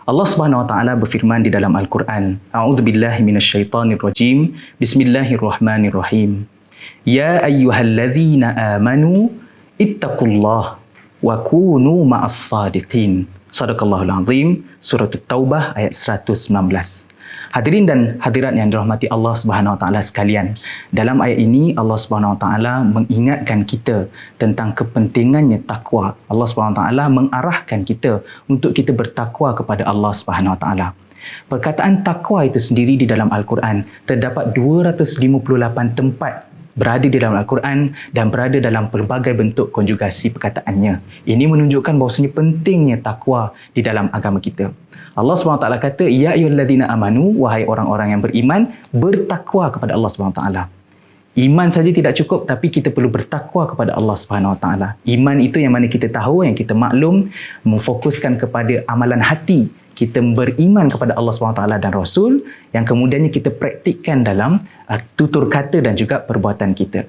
Allah Subhanahu wa taala berfirman di dalam Al-Quran, A'udzubillahi minasyaitonirrajim. Bismillahirrahmanirrahim. Ya ayyuhalladzina amanu ittaqullah wa kunu ma'as sadiqin. Sadaqallahul azim. Surah At-Taubah ayat 119. Hadirin dan hadirat yang dirahmati Allah Subhanahu wa taala sekalian, dalam ayat ini Allah Subhanahu wa taala mengingatkan kita tentang kepentingannya takwa. Allah Subhanahu wa taala mengarahkan kita untuk kita bertakwa kepada Allah Subhanahu wa taala. Perkataan takwa itu sendiri di dalam Al-Quran terdapat 258 tempat berada di dalam Al-Quran dan berada dalam pelbagai bentuk konjugasi perkataannya. Ini menunjukkan bahawasanya pentingnya takwa di dalam agama kita. Allah SWT kata, Ya ayyuhalladzina amanu, wahai orang-orang yang beriman, bertakwa kepada Allah SWT. Iman saja tidak cukup, tapi kita perlu bertakwa kepada Allah SWT. Iman itu yang mana kita tahu, yang kita maklum, memfokuskan kepada amalan hati. Kita beriman kepada Allah SWT dan Rasul, yang kemudiannya kita praktikkan dalam tutur kata dan juga perbuatan kita.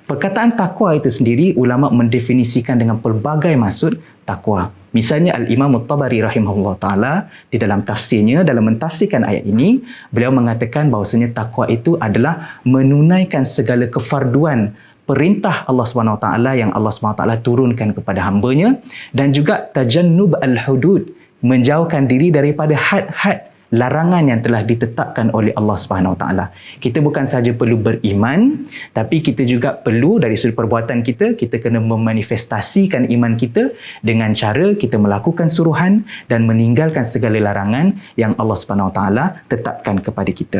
Perkataan takwa itu sendiri, ulama mendefinisikan dengan pelbagai maksud takwa. Misalnya Al-Imam At-Tabari rahimahullah ta'ala di dalam tafsirnya, dalam mentafsirkan ayat ini, beliau mengatakan bahawasanya takwa itu adalah menunaikan segala kefarduan perintah Allah SWT yang Allah SWT turunkan kepada hambanya, dan juga tajannub al-hudud, menjauhkan diri daripada had-had larangan yang telah ditetapkan oleh Allah Subhanahu Wa Taala. Kita bukan sahaja perlu beriman, tapi kita juga perlu dari sudut perbuatan kita, kita kena memanifestasikan iman kita dengan cara kita melakukan suruhan dan meninggalkan segala larangan yang Allah Subhanahu Wa Taala tetapkan kepada kita.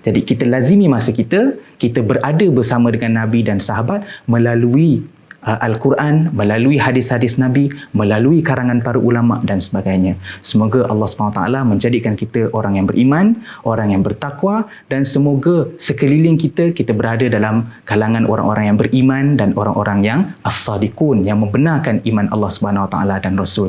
Jadi kita lazimi masa kita berada bersama dengan Nabi dan sahabat melalui Al-Quran, melalui hadis-hadis Nabi, melalui karangan para ulama dan sebagainya. Semoga Allah SWT menjadikan kita orang yang beriman, orang yang bertakwa, dan semoga sekeliling kita berada dalam kalangan orang-orang yang beriman dan orang-orang yang as-sadiqun, yang membenarkan iman Allah SWT dan Rasul.